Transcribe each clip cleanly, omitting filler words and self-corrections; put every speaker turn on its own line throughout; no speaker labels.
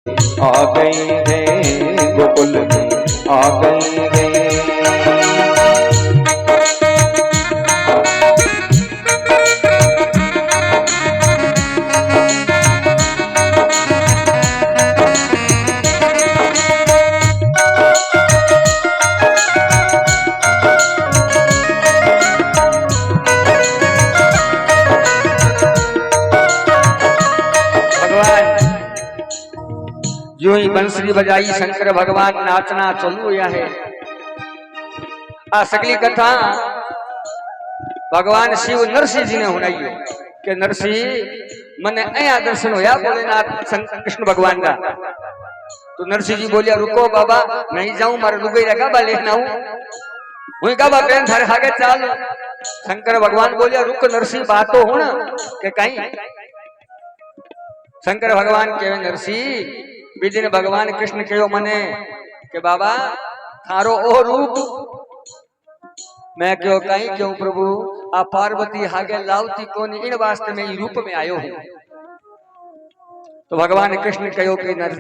आ गई है, गोकुल में आ गई है। जो ही बंसरी बजाई शंकर भगवान नाचना चालू हुआ है। आ सगली कथा भगवान शिव नरसिंह जी ने हुनाई है कि नरसिंह मने अया दर्शन होया भोलेनाथ कृष्ण भगवान का। तो नरसिंह जी बोलिया रुको बाबा नहीं जाऊं मारे लुगाई रा गाबा लेना हूं हुई गाबा पहन थारे आगे चाल। शंकर भगवान बोलिया रुक नरसिंह बात तो हो ना के कहीं। शंकर भगवान कहे नरसिंह विदिन भगवान कृष्ण कहो मने के बाबा थारो ओ रूप मैं क्यों कहीं क्यों प्रभु आ पार्वती हागे लावती कोनी इन वास्ते में रूप में आयो हूं। तो भगवान कृष्ण कहो कि नर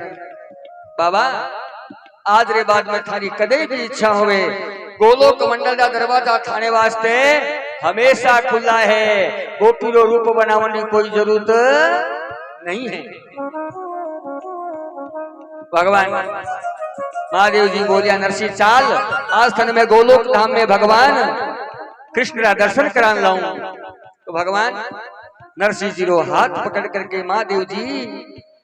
बाबा आज रे बाद में थारी कदे भी इच्छा होवे गोलोक मंडल का दरवाजा थाने वास्ते हमेशा खुला है। गोपी रो रूप बनाने की कोई जरूरत नहीं है। भगवान महादेव जी बोलिया नरसिंह चाल आज थन में गोलोक धाम में भगवान कृष्ण का दर्शन करान लाऊं। तो भगवान नरसिंह जी रो हाथ पकड़ करके महादेव जी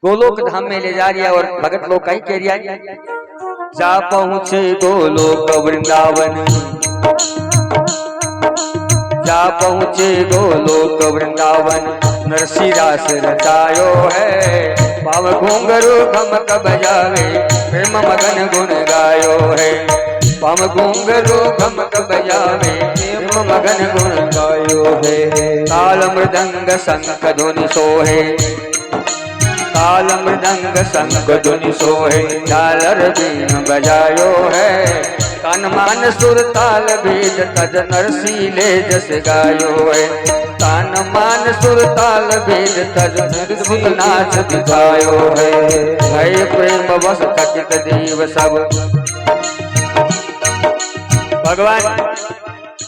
गोलोक धाम में ले जा रही है। और भगत लोग कहीं कह रही है जा पहुंचे गोलोक वृंदावन जा पहुंचे गोलोक वृंदावन नरसिंह रास रचायो है। पाव घूंघरू खमक बजावे प्रेम मगन गुण गायो है। पाव घूंघरू खमक बजावे प्रेम मगन गुण गायो है। ताल मृदंग शंख धुनि सोहे ताल मृदंग शंख धुनि सोहे झालर बीन बजायो है। तन मान सुर ताल भेद तज नरसिंह ले जस गायो है। तन मान सुर ताल भेद तज अद्भुत नाच दिखायो है। भय प्रेम वश थकित देव सब। भगवान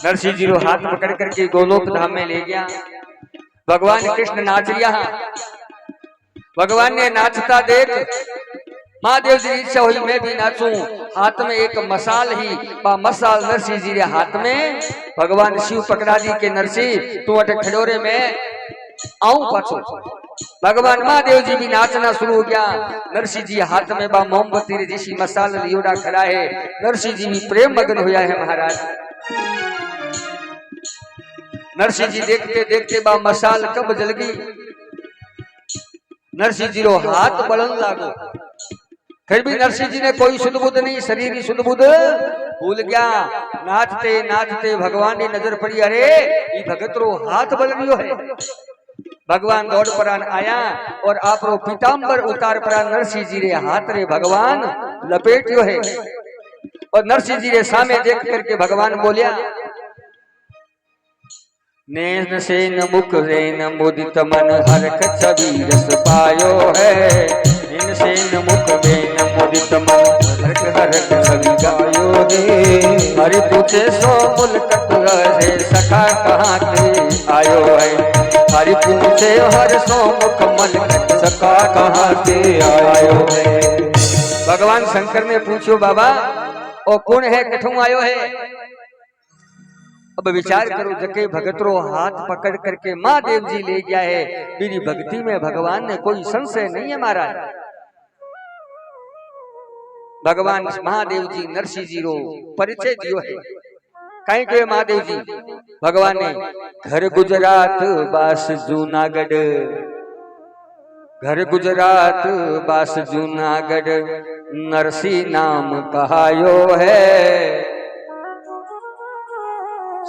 नरसिंह जी रो हाथ पकड़ करके गोलोक धाम में ले गया। भगवान कृष्ण नाच रिया। भगवान ने नाचता देख महादेव जी इच्छा हुई मैं भी नाचूं। हाथ में एक मसाल ही मसाल नरसिंह जी के हाथ में भगवान शिव पकड़ा दी के नरसिंह तू अटे खड़ोरे में आऊं पाछो। भगवान महादेव जी भी नाचना शुरू हो गया। नरसिंह जी हाथ में बा मोमबत्ती जैसी मसाल लियोड़ा खड़ा है। नरसिंह जी भी प्रेम मगन हुआ है महाराज। नरसिंह जी देखते देखते बा मसाल कब जल गई। नरसिंह जी रो हाथ बलन लागो। फिर भी नरसिंह जी ने कोई सुध-बुध नहीं शरीर ही सुध-बुध भूल गया। नाचते नाचते भगवान की नजर पड़ी अरे ये भगत रो हाथ बल रियो है। भगवान दौड़ परान आया और आप रो पीताम्बर उतार परान नरसिंह जी रे हाथ रे भगवान लपेटियो है। और नरसिंह जी रे सामने देख करके भगवान बोलिया नैन से न मुख रे न मुदित मन हरख छवि रस पायो है। नैन से न मुख रे न मुदित मन हरख हरख छवि गायो है। हरि पूछे सो मुलकत रहे सखा कहाँ के आयो है। हरि पूछे हर सो मुख मलकत सखा कहाँ से आयो है। भगवान शंकर ने पूछो बाबा ओ कौन है कठों आयो है। अब विचार करो जके भगत रो हाथ पकड़ करके महादेव जी ले गया है। मेरी भक्ति में भगवान ने कोई संशय नहीं है महाराज। भगवान महादेव जी नरसिंह जी रो परिचय दियो है। कहीं के महादेव जी भगवान ने घर गुजरात बास जूनागढ़ घर गुजरात बास जूनागढ़ नरसिंह नाम कहायो है।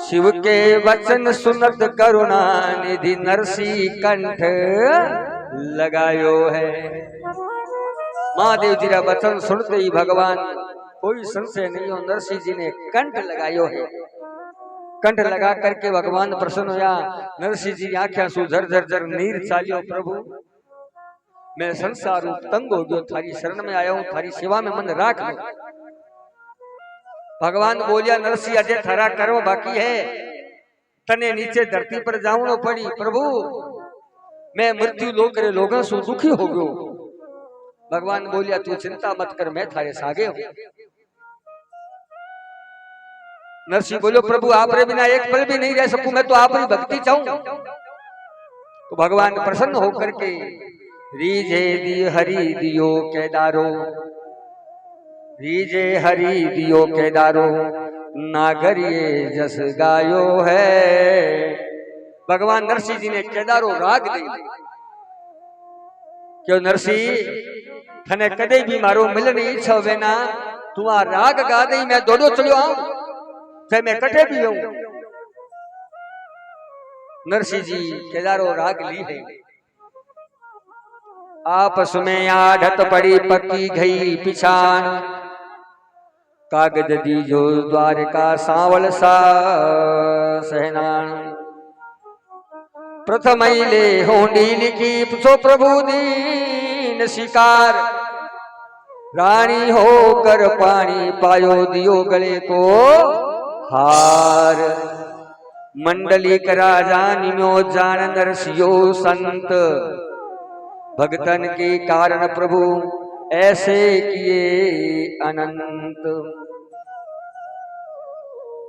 शिव के वचन सुनत करुणा निधि नरसिंह कंठ लगायो है। महादेव जी का वचन सुनते ही भगवान कोई संशय नहीं हो नरसिंह जी ने कंठ लगायो है। कंठ लगा करके भगवान प्रसन्न होया। नरसिंह जी आंखें सु झर झर झर नीर चालियो प्रभु मैं संसार रूप तंग हो गयो, थारी शरण में आया हूं, थारी सेवा में मन राख लो। भगवान बोलिया नरसिंह अजय थारा कर्म बाकी है, तने नीचे धरती पर जाऊनो पड़ी। प्रभु मैं मृत्यु लोक रे लोगों से दुखी हो गयो। भगवान बोलिया तू चिंता मत कर, मैं थारे सागे हूं। नरसिंह बोलो प्रभु आप रे बिना एक पल भी नहीं रह सकूं, मैं तो आप ही भक्ति चाहूं। तो भगवान प्रसन्न होकर के रीजे दी हरि दियो केदारो, रीजे हरि दियो केदारो, नागरिये जस गायो है। भगवान नरसिंह जी ने केदारो राग दी। क्यों नरसिंह थने कदे भी मारो मिलनी इच्छा होवे ना, तू आ राग गा दई, मैं दौड़ो चलो आऊं, चाहे मैं कटे भी हूं। नरसिंह जी केदारो राग ली है। आपस में आढ़त पड़ी पक्की गई पिछान, कागज दीजो द्वारका सांवल सा सहनान। प्रथम ले होंडी लिखी पूछो प्रभु दीन शिकार, रानी होकर पानी पायो दियो गले को हार। मंडली करा जानियो जान नरसियो संत, भगतन के कारण प्रभु ऐसे किए अनंत।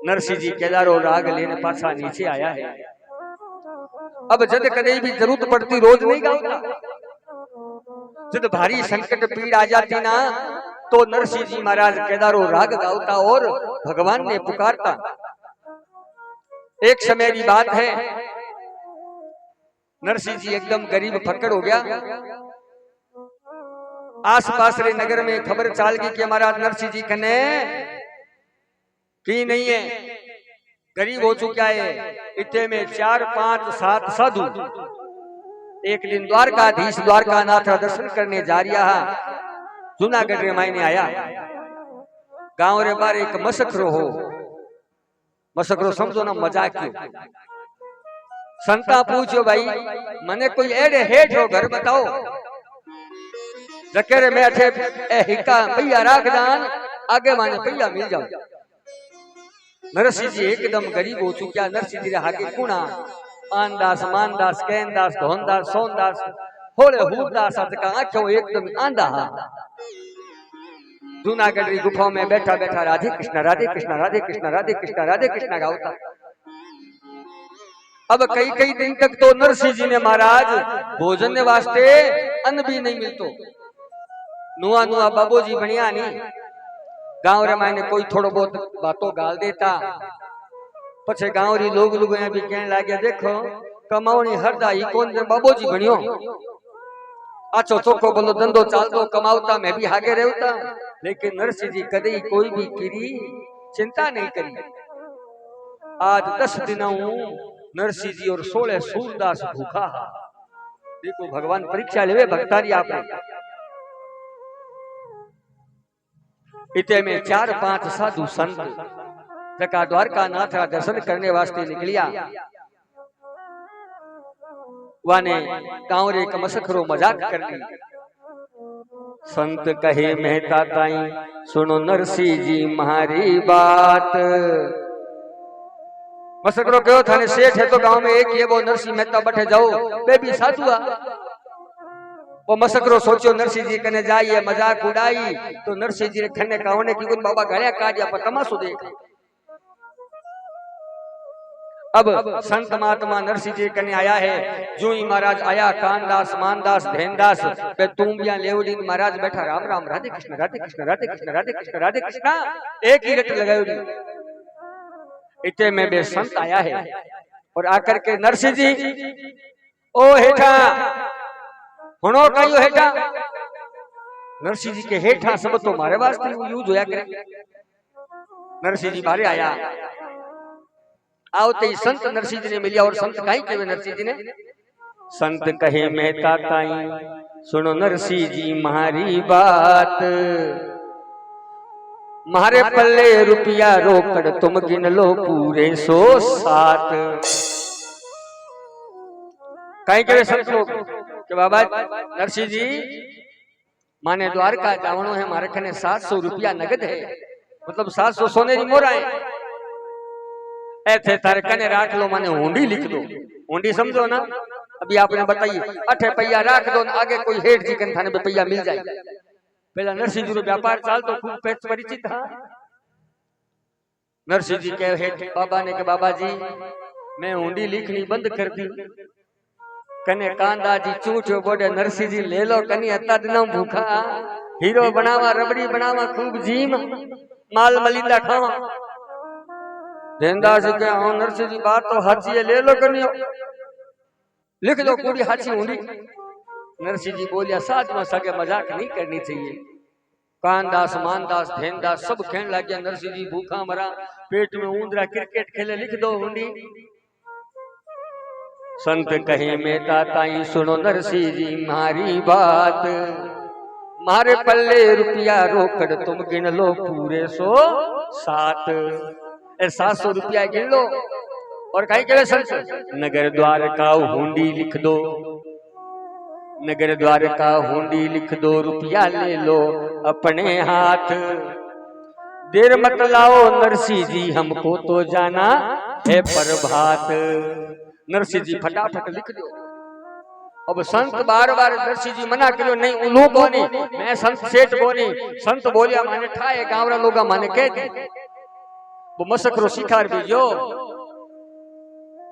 नरसिंह जी केदारो राग लेने पाछा नीचे आया है। अब जद कदे भी जरूरत पड़ती रोज नहीं गाता, जब भारी संकट पीड़ आ जाती ना तो नरसिंह जी महाराज केदारो राग गाता और भगवान ने पुकारता। एक समय की बात है, नरसिंह जी एकदम गरीब फक्कड़ हो गया। आस पास रे नगर में खबर चाल गई कि महाराज नरसिंह जी कने की नहीं है, गरीब हो चुका है। इतने में 4, 5, 7 साधु एक दिन द्वारकाधीश द्वारकानाथ दर्शन करने जा रहा जूनागढ़ रे मायने आया। गांव रे बार एक मसखरो हो, मसखरो समझो ना मजाक क्यों। संता पूछो भाई मने कोई एड़े हेठ रो घर बताओ, जकेरे में अठे ए हिका भैया राख दान आगे माने भैया मिल जाओ। नरसिंह जी एकदम गरीब हो चुका। नरसिंह जी रे आगे कुणा आनदास मानदास कैनदास धोनदास सोनदास होले हुरदास का आंखों एकदम आंधा। जूनागढ़ की गुफा में बैठा बैठा राधे कृष्ण राधे कृष्ण राधे कृष्ण राधे कृष्ण राधे कृष्ण गाता। अब कई कई दिन तक तो नरसिंह जी ने महाराज भोजन वास्ते अन्न भी नहीं मिलतो। नुआ नुआ बाबूजी बढ़िया नहीं, गांव रे मायने कोई थोड़ो बहुत बातों गाल देता। पछे गांव री लोग भी कहने लगे देखो कमावनी हरदा ही कौन बाबूजी बनियो, आछो चोखो बोलो धंधो चालतो कमावता मैं भी आगे रहता। लेकिन नरसिंह जी कदे कोई भी कीरी चिंता नहीं करी। आज 10 दिन नरसिंह जी और 16 सूरदास भूखा। देखो भगवान परीक्षा लेवे भक्तारी आपने। इतने में 4, 5 साधु संत जका द्वारका नाथ का दर्शन करने वास्ते निकलिया। वाने गांव रे एक मसखरो मजाक कर ली। संत कहे मेहता ताई सुनो नरसिंह जी मारी बात। मसखरो कहो थाने सेठ है तो गांव में एक ही है वो नरसिंह मेहता बैठे जाओ बेबी साधु आ। वो मसखरो सोचो नरसिंह जी कने जाइए मजाक उड़ाई तो नरसिंह जी ने खन्ने कावने की बाबा गलिया काटिया पर तमाशो देख। अब संत महात्मा नरसिंह जी कने आया है। जो ही महाराज आया कानदास मानदास धेनदास पे तुम्बिया लेवड़ी महाराज बैठा राम राम राधे कृष्ण राधे कृष्ण राधे कृष्ण राधे कृष्ण राधे कृष्ण एक ही रट लगायोड़ी। इतने में बे संत आया है और आकर के नरसिंह जी ओ हेठा हुणो कयो हेठा। नरसिंह जी के हेठा सब तो मारे वास्ते यूज होया करे। नरसिंह जी बारे आया आवते ही संत नरसिंह जी ने मिलिया और संत काई कहे नरसिंह जी ने संत कहे मेहता ताई सुनो नरसिंह जी मारी बात। मारे पल्ले रुपया रोकड़ तुम गिन लो पूरे 107। काई कहे संत लोग कि बाबा नरसिंह जी माने द्वारका जावणो है, मारे कने 700 रुपया नगद है, मतलब 700 सोने की मोहरा है। ऐसे तारे कने राख लो, माने हुंडी लिख दो। हुंडी समझो ना, अभी आपने बताइए 8 पैया राख दो, आगे कोई हेठ जी कन थाने पे पैया मिल जाए। पहला नरसिंह जी रो व्यापार चाल तो खूब पेच परिचित था। नरसिंह जी के हेठ बाबा ने के बाबा जी मैं हुंडी लिखनी बंद कर दी, कने कांदा जी चूठो बोडे नरसिंह जी ले लो, कनी अता दिन भूखा हीरो बनावा, रबड़ी बनावा, खूब जीम माल मलिंदा खावा। देंदास के हाँ नरसिंह जी बात तो हाची है, ले लो कनी लिख दो पूरी हाची हुंडी। नरसिंह जी बोलिया साथ में सके मजाक नहीं करनी चाहिए। कानदास मानदास धेनदास सब खेल लग गया। नरसिंह जी भूखा मरा, पेट में ऊंदरा क्रिकेट खेले, लिख दो हुंडी। संत कहे मेता ताई सुनो नरसिंह जी मारी बात, मारे पल्ले रुपया रोकड़ तुम गिन लो पूरे 107। 700 रुपया गिन लो। और कहीं कहे संत नगर द्वार का हुंडी लिख दो, नगर द्वार का हुंडी लिख दो, रुपया ले लो अपने हाथ। देर मत लाओ नरसिंह जी हमको तो जाना है प्रभात। नरसिंह जी फटाफट लिख दो। अब संत बार बार नरसिंह जी मना करो, नहीं उन्हों को नहीं, मैं संत सेठ को नहीं। संत बोलिया माने ठाए गावरा लोगा माने कह दी, वो मसकरो शिकार भेजो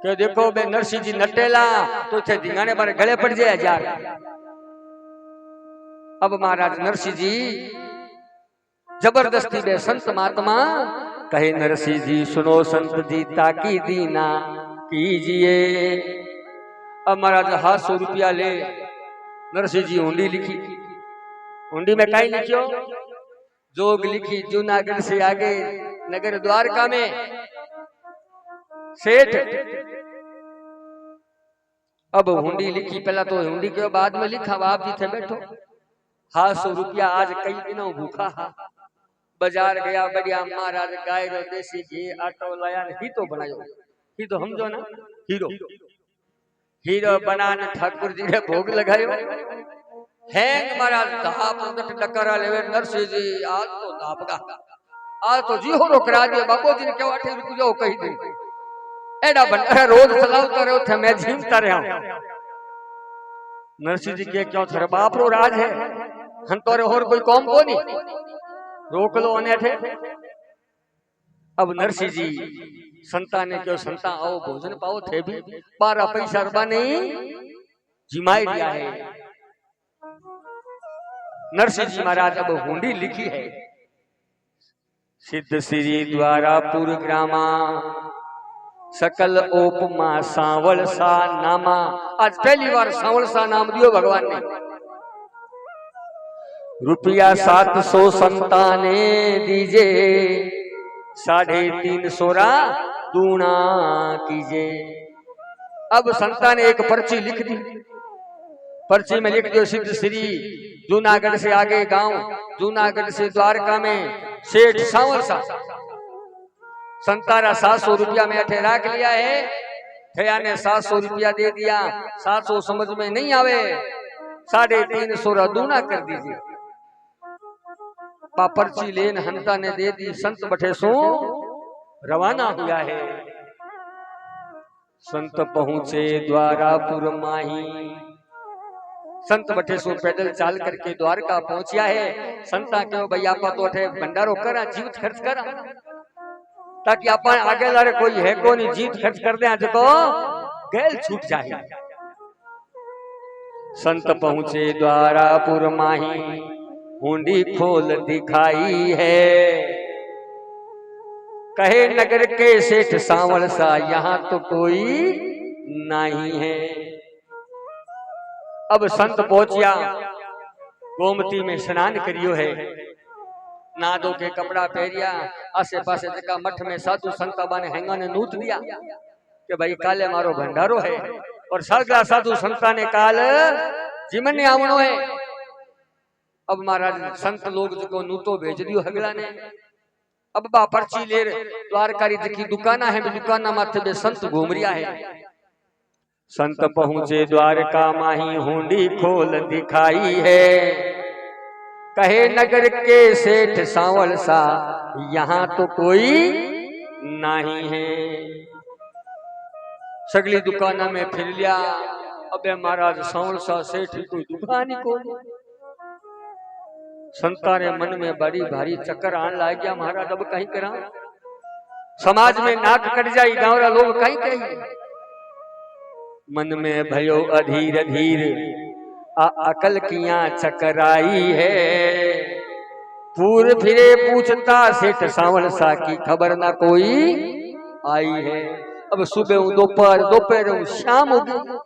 कि देखो बे नरसिंह जी नटेला तो थे धिंगाने बारे गले पड़ जाए यार। अब महाराज नरसिंह जी जबरदस्ती बे संत महात्मा कहे नरसिंह जी सुनो संत जी ताकी दीना कीजिए। अब महाराज 700 रुपया ले नरसिंह जी हुंडी लिखी। हुंडी में कहीं लिखियो जोग लिखी, जूनागढ़ से आगे नगर द्वारका में सेठ। अब हुंडी लिखी, पहला तो हुंडी के बाद में लिखा आप जी थे बैठो 700 रुपया आज कई दिनों भूखा हा। बाजार गया बढ़िया महाराज गाय रो देसी घी आटो लाया, ही तो बनायो, ही तो समझो ना हीरो। हीरो बनाने ठाकुर जी ने भोग लगायो। हैंग महाराज धाप डकरा लेवे नरसिंह जी आज तो धापगा, आज तो जी हो करा दिया। बाबू जी ने क्यों 8 रुपया कही दी, एडा भंडारा रोज चलावता रहो थे, मैं झीमता रहा। नरसिंह जी के क्यों थे बाप रो राज है, हम तो और कोई कौम को नहीं, रोक लो अनेठे। अब नरसिंह जी संता ने क्यों संता आओ भोजन पाओ थे भी 12 पैसा रुपया नहीं जिमाई दिया है। नरसिंह जी महाराज अब हुंडी लिखी है सिद्ध श्री द्वारापुर ग्रामा सकल ओपमा सांवल सा नामा। आज पहली बार सांवल सा नाम दियो भगवान ने। रुपया 700 संताने दीजे, 350 दूना कीजे। अब संता ने एक पर्ची लिख दी, पर्ची में लिख दियो सिद्ध श्री जूनागढ़ से आगे गांव, जूनागढ़ से द्वारका में सेठ सांवल सा। संतारा 700 रुपया में अठे राख लिया है, ठया ने 700 रुपया दे दिया। 700 समझ में नहीं आवे, 350 दूना कर दीजिए। पर्ची लेन हंता ने दे दी, संत बठे सो रवाना हुआ है। संत पहुंचे द्वारापुर माही, संत बठे सो पैदल चाल करके द्वारका पहुंचा है। संता क्यों भाई आपा तो अठे भंडारो करा, जीवित खर्च करा, ताकि आप आगे लारे कोई है को नहीं, जीत खर्च कर दे आज को गैल छूट जाए। संत पहुंचे द्वारापुर माही, हुंडी खोल दिखाई है। कहे नगर के सेठ सांवल सा यहाँ तो कोई नहीं है। अब संत पहुंचिया, गोमती में स्नान करियो है, नादो के कपड़ा पहरिया। आसे पासे जगह मठ में साधु संता ने हैंगा ने नूत दिया कि भाई काले मारो भंडारो है। और सगला साधु संता ने काल जीवन ने आवणो है। अब महाराज संत लोग जो नूतो भेज दियो हगला ने। अब बा पर्ची ले द्वारकारी की दुकाना है, दुकाना माथे बे संत घूम रिया है। संत पहुंचे द्वारका माही हुंडी खोल दिखाई है। कहे नगर के सेठ सांवल सा यहाँ तो कोई नहीं है। सगली दुकाना में फिर लिया, अबे महाराज सांवल सा सेठ कोई दुकान ही को। संता रे मन में बड़ी भारी चक्कर आन लग गया, महाराज अब कहीं करा, समाज में नाक कट जाई, गाँव रा लोग कहीं कही। मन में भयो अधीर अधीर अकल किया चकराई है। पूर फिरे पूछता सेठ सांवल सा की खबर ना कोई आई है। अब सुबह दोपहर दोपहर शाम हो गई,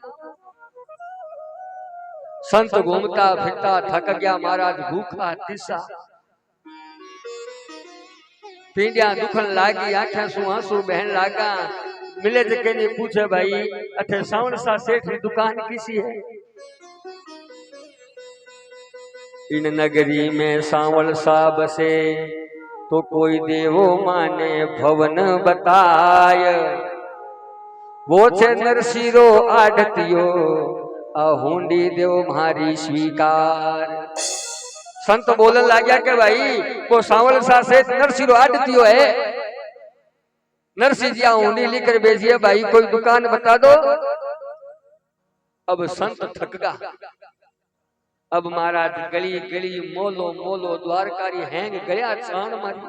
संत घूमता फिरता थक गया, महाराज भूखा तिसा, पीड़िया दुखन लागी, आंखें सु आंसू बहन लागा। मिले जके ने पूछे भाई अठे सांवल सा सेठ की दुकान किसी है। इन नगरी में सांवल सा बसे तो कोई देवो माने भवन बताय। वो छे नरसिरो आढ़तियो हुंडी देव मारी स्वीकार। संत बोलन लाग्या के भाई वो सांवल सा सेठ नरसिरो आढ़तियो है, नरसिंह जी हुंडी लेकर भेजिए भाई, कोई दुकान बता दो। अब संत थक गया, अब महाराज गली गली मोलो मोलो द्वारकारी हैंग गया छान मारी।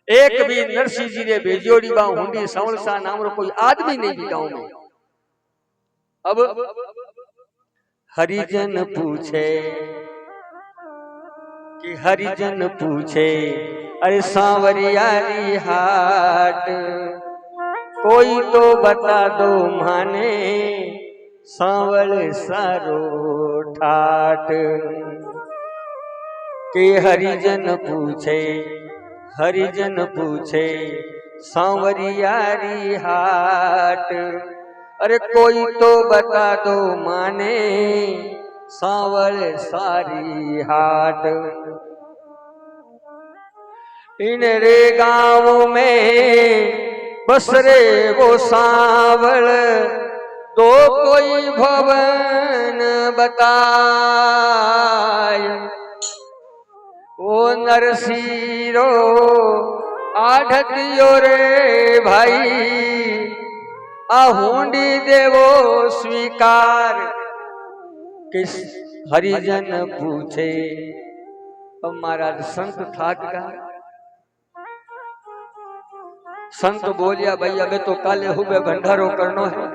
एक भी नरसिंह जी ने भेजियोड़ी बा हुंडी सांवल सा नाम रो कोई आदमी नहीं गांव में। अब हरिजन पूछे कि हरिजन पूछे अरे सांवरियारी हाट, कोई तो बता दो माने सांवल सारो ठाट। के हरिजन पूछे सांवरियारी हाट, अरे कोई तो बता दो माने सांवल सारी हाट। इन रे गांव में बस रे वो सांवल, तो कोई भवन बताय। ओ नरसिरो आढ़तियो रे भाई, हुंडी देवो स्वीकार। किस हरिजन पूछे। अब महाराज संत थाक गया, संत बोलिया भाई अबे तो काले हुबे भंडारो करनो है।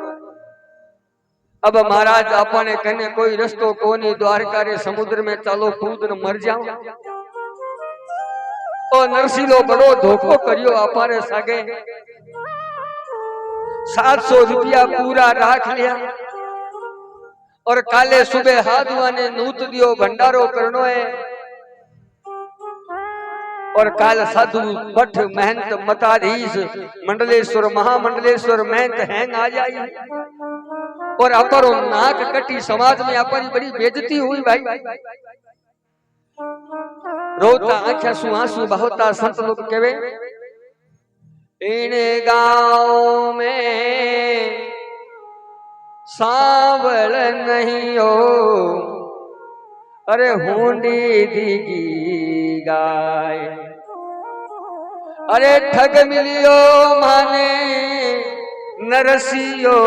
अब महाराज अपने कहने कोई रस्तो कोनी, द्वारका रे समुद्र में चालो कूद न मर जाओ। ओ नरसिलो बड़ो धोखो करियो अपारे सागे, 700 रुपया पूरा राख लिया और काले सुबह हाथुआ ने नूत दियो भंडारो करनो है। और काल साधु भट्ट महंत मताधीश मंडलेश्वर महामंडलेश्वर महंत हैंग आ जाई और अपरो नाक कटी। समाज में अपनी बड़ी बेइज्जती हुई भाई। रोता आंखें सु आंसू बहोता संत लोग कहवे इन गांव में सांवल नहीं हो, अरे हुंडी दीगी गाय। अरे ठग मिलियो माने नरसियो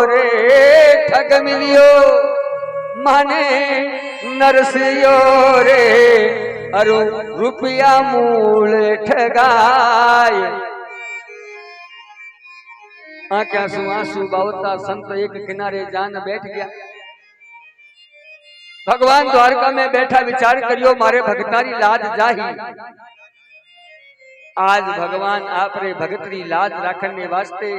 रे, ठग मिलियो माने नरसियो रे, अरु रुपया मूल ठगाय। आंखें आंसू आंसू बावता संत एक किनारे जान बैठ गया। भगवान द्वारका में बैठा विचार करियो मारे भगतारी लाज जाही। आज भगवान आपरे भगतरी लाज रखने वास्ते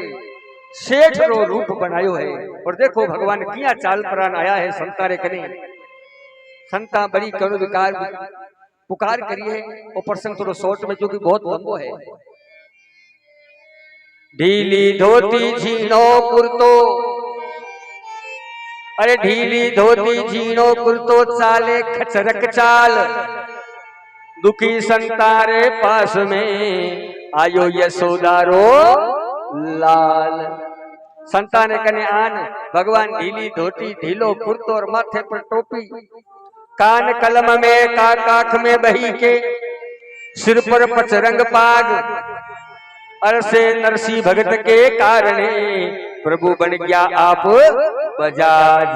सेठ रो रूप बनायो है। और देखो भगवान किया चाल प्राण आया है संतारे कने। संता बड़ी करुण विकार पुकार करी है। और प्रसंग थोड़ा शॉर्ट में जो कि बहुत लंबो है। ढीली धोती झीनो कुर्तो, अरे ढीली धोती झीनो कुर्तो चाले खचरक चाल। दुखी संतारे पास में आयो यशोदारो लाल। संतान कने आन भगवान ढीली धोती ढीलो कुर्तो और माथे पर टोपी, कान कलम में काख में बही के, सिर पर पचरंग पाग, अरसे नरसी भगत के कारणे प्रभु बन गया आप बजाज।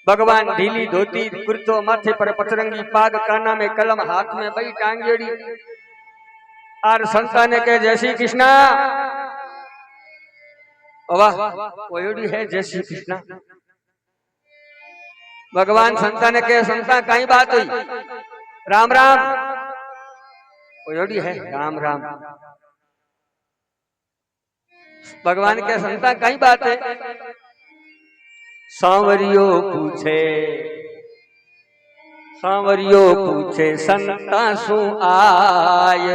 भगवान ढीली धोती कुर्तो माथे पर पचरंगी पाग, काना में कलम हाथ में बही टांगेड़ी, और संतान के जय श्री कृष्णा। वाह वयोड़ी है जय श्री कृष्णा। भगवान संतान के संता कहीं बात हुई राम राम, वयोड़ी है राम राम। भगवान के संता कहीं बात है। सांवरियो पूछे संता सु आय,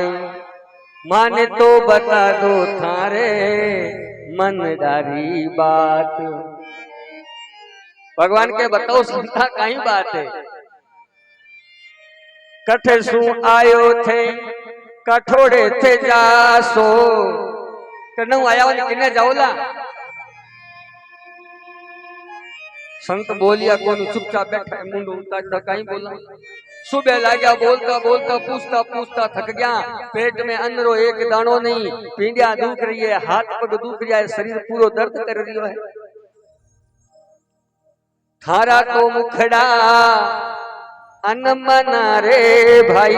माने तो बता दो थारे मन डारी बात। भगवान के बताओ संता कहीं बात है। कठे सु आयो थे कठोड़े थे जासो, कनु आया वाले किने जाओला। संत बोलिया कौन चुपचाप बैठा है, मुंड उल्टा कहीं बोला। सुबह लाग्या बोलता बोलता पूछता पूछता थक गया, पेट में अन्न रो एक दानो नहीं, पींडिया दुख रही है, हाथ पग दुख रहा है, शरीर पूरा दर्द कर रही है। थारा को मुखड़ा अन्न मना रे भाई,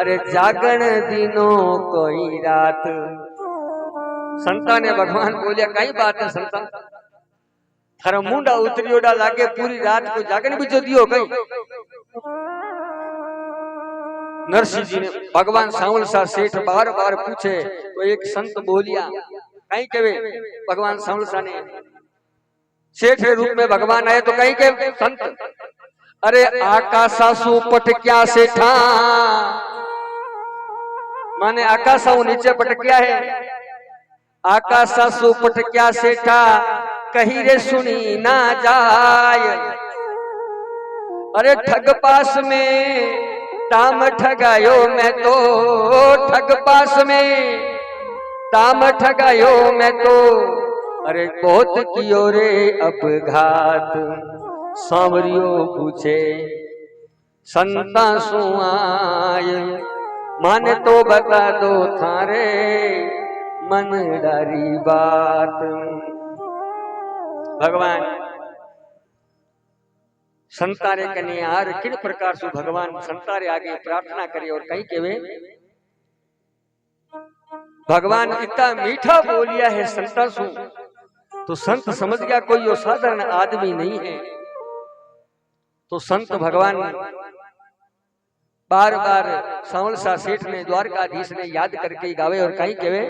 अरे जागण दिनों कोई रात। संता ने भगवान बोलिया कई बात है संता, थारा मुंडा उतरियोड़ा लागे पूरी रात को जागण भी जो दियो गई। नरसिंह जी ने भगवान सांवल सा सेठ बार बार पूछे तो एक संत बोलिया कहीं कहे भगवान सांवल सा ने सेठ के रूप में भगवान आए तो कहीं के संत, अरे आकाशा सुपट क्या सेठा, माने आकाशा नीचे पटक्या है। आकाशा सुपट क्या सेठा, कहीं रे सुनी ना जाय। अरे ठग पास में ताम ठगायो मैं तो, ठग पास में ताम ठगायो मैं तो, अरे बहुत कियो रे अपघात। सांवरियो पूछे संता सुआय, माने तो बता दो थारे मन डारी बात। भगवान संतारे कन्यार किन प्रकार से भगवान संतारे आगे प्रार्थना करे और कहीं केवे भगवान इतना मीठा बोलिया है संता सु, तो संत समझ गया कोई यो साधारण आदमी नहीं है। तो संत भगवान बार बार सांवल सा सेठ ने द्वारकाधीश ने याद करके गावे और कहीं केवे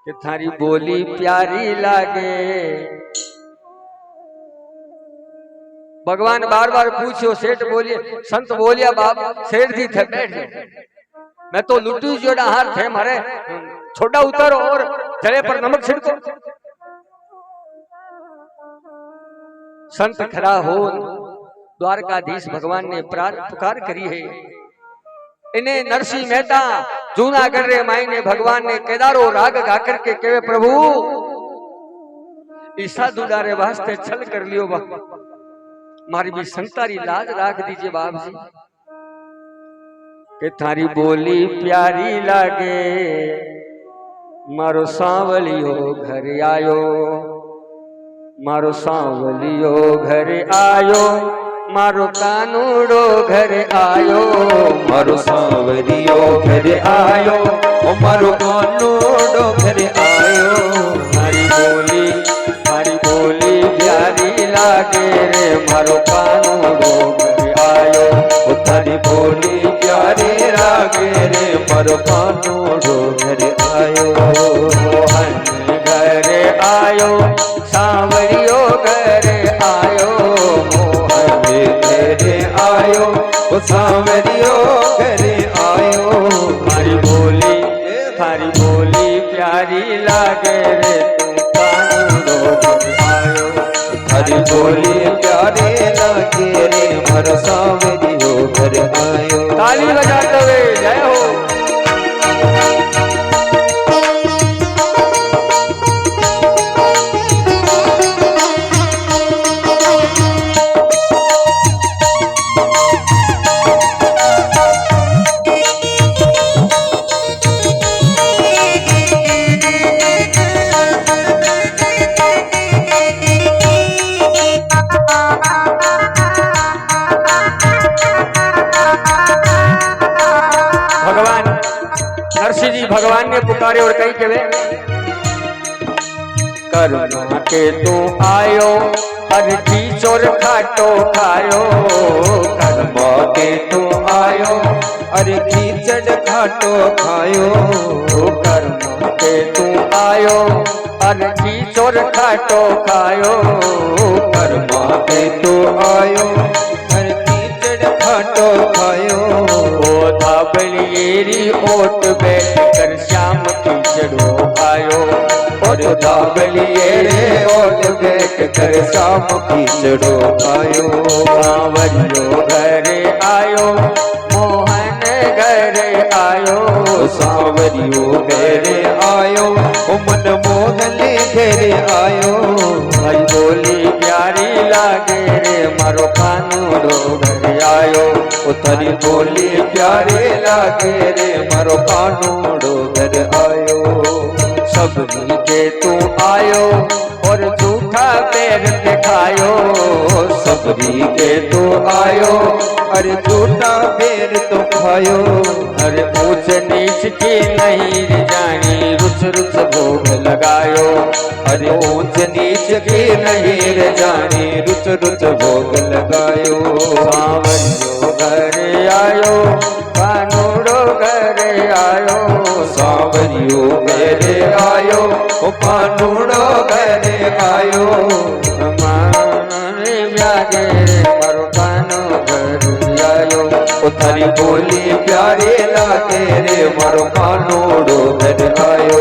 कि थारी बोली प्यारी लागे। भगवान बार बार पूछो, सेठ बोलिए संत बोलिया बाप सेठ जी थे बैठ गए, मैं तो लुटी जोड़ा हार थे मारे, छोटा उतारो और जले पर नमक छिड़को। संत खड़ा हो द्वारकाधीश भगवान ने पुकार करी है। इन्हें नरसिंह मेहता जूनागढ़ रे माई ने भगवान ने केदारो राग गा करके केवे प्रभु ईसा दुलारे वास्ते छल कर लियो बा, मारी भी संतारी लाज राख दीजिए बाप जी। के थारी बोली प्यारी लागे, मारो सांवलियो घर आयो, मारो सांवलियो घर आयो, मारो कानूड़ो घर आयो,
मारो सांवरियो घर आयो, मारो कानूड़ो घर आयो।
मारी बोली प्यारी लागे रे, मारो कानूड़ो घर आयो,
थारी बोली प्यारी लागे रे, मारो कानूड़ो घर आयो।
मोहन घर आयो, सांवरियो घर आयो,
घर आयो, सांवरियो घर आयो।
थारी बोली प्यारी लागे रे, तू कानूड़ो घर आयो।
थारी बोली प्यारी लागे रे, मारो सांवरियो घर आयो।
ताली बजाते हुए जय हो। भगवान ने पुकारे और कही के वे करुणा के तू आयो अरजी चोर खाटो खायो
कर्मा के तू आयो अरे कीचड़ खाटो खायो
कर्मा के तू आयो अरजी चोर खाटो खायो
कर्मा के तू आयो अरे कीचड़ खाटो खायो
ओ धाबलियेरी ओट बैठ कर श्याम कीचड़ो आयो
और धाबलिये ओट बैठ कर शाम कीचड़ो खायो
सांवरियो घरे आयो मोहन घरे आयो
सांवरियो घेरे आयो ओ मन मोहन घेरे आयो
भाई बोली प्यारी लागे रे मारो कानूड़ो घरे आयो
ओ थारी बोली प्यारे लागे रे मारो कानूड़ो घर आयो
सबरी के तू आयो और झूठा पैर दिखायो
सबरी के तो आयो अरे झूठा पैर तो खायो
अरे ऊंच नीच की नहीं जानी रुच रुच भोग लगायो
अरे ऊंच नीच की नहीं रे जानी रुच रुच भोग लगायो
सांवरियो घरे आयो कानूड़ो घरे आयो
सांवरियो घरे आयो ओ कानूड़ो घरे आयो
मारे व्यागे मारो कानो घरे आयो
ओ थारी बोली प्यारे लागे रे मारो कानूड़ो घर आयो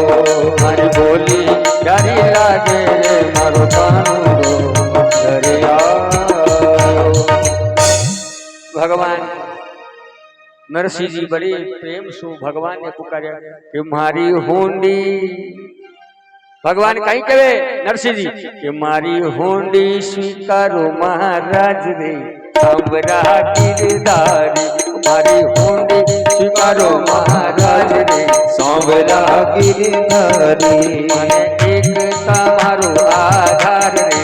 मारी बोली प्यारी लागे रे मारो कानूड़ो घरे आयो भगवान नरसिंह जी बड़े प्रेम सु भगवान ने पुकारा कि मारी हुंडी भगवान कहीं कहे नरसिंह जी कि मारी हुंडी स्वीकारो महाराज रे सांवरा गिरधारी मारी हुंडी स्वीकारो महाराज रे
सांवरा गिरधारी
माने एक તમારો आधार रे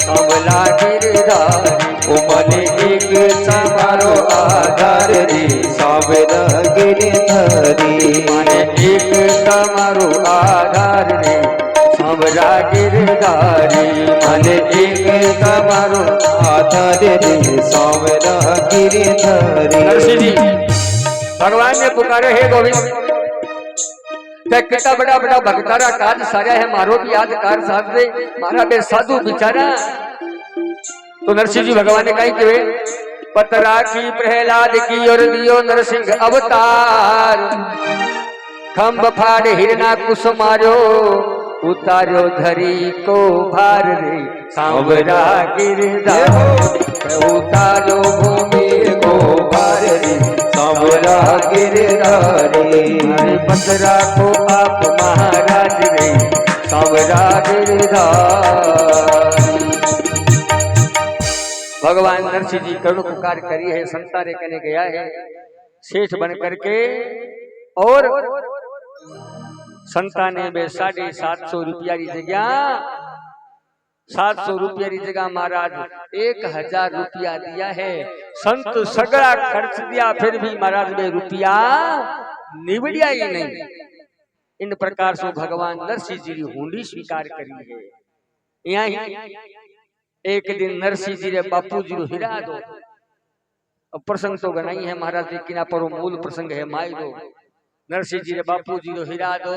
सांवला गिरधारी
ओ मने एक તમારો आधार रे सांवरा गिरधारी
माने एक તમારો आधार रे सांवरा गिरधारी
मने एक તમારો आधार रे सांवरा गिरधारी
नरसिंह जी भगवान ने पुकारे हे गोविंद ते कितना बड़ा बड़ा भक्तारा काज सारा है मारो भी याद कार साथ दे मारा बे साधु बिचारा तो नरसिंह जी भगवान ने कही कि पतरा की प्रहलाद की और दियो नरसिंह अवतार खम्भ फाड़ हिरना कुस मारो उतारो धरी को भार रे सांवरा गिरधारी
उतारो भूमि को भार रे सांवरा गिरधारी
अरे पतरा को आप महाराज रे सांवरा गिरधारी भगवान नरसिंह जी करुण पुकार करी है संतारे करने गया है शेष बन करके और संताने में 750 रुपया की जगह 700 रुपया की जगह महाराज 1000 रुपया दिया है संत सगड़ा खर्च दिया फिर भी महाराज में रुपया निबड़िया ही नहीं। इन प्रकार से भगवान नरसिंह जी ने हुंडी स्वीकार करी है। यहाँ एक दिन नरसिंह जी ने बापू जी हिरा दो अब प्रसंग तो गनाई है महाराज लेकिन पर मूल प्रसंग है माई दो नरसिंह जी ने बापू जी नो हिरा दो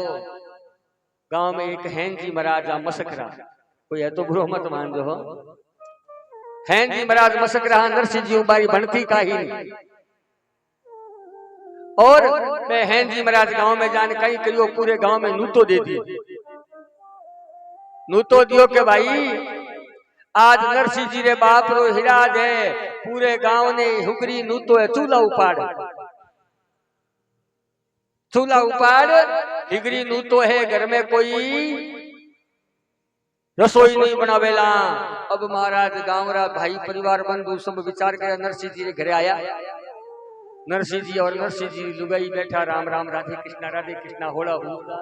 गांव में एक हैन जी महाराजा मसकरा कोई है तो बुरो मत मान जो हैन जी महाराज मसकरा नरसिंह जी उबारी बनती का ही और मैं हैन जी महाराज गांव में जाने कहीं करियो पूरे गांव में नूतो दे दी नूतो दियो के भाई आज नरसिंह जी रे बाप रो हिरा दे पूरे गांव ने हुगरी नूतो है चूल्हा उपाड़ हिगरी नूतो है घर में कोई रसोई नहीं बनावेला। अब महाराज गांव रा भाई परिवार बंधु सब विचार कर नरसिंह जी रे घरे आया। नरसिंह जी और नरसिंह जी लुगाई बैठा राम राम राधे कृष्णा होला हुआ।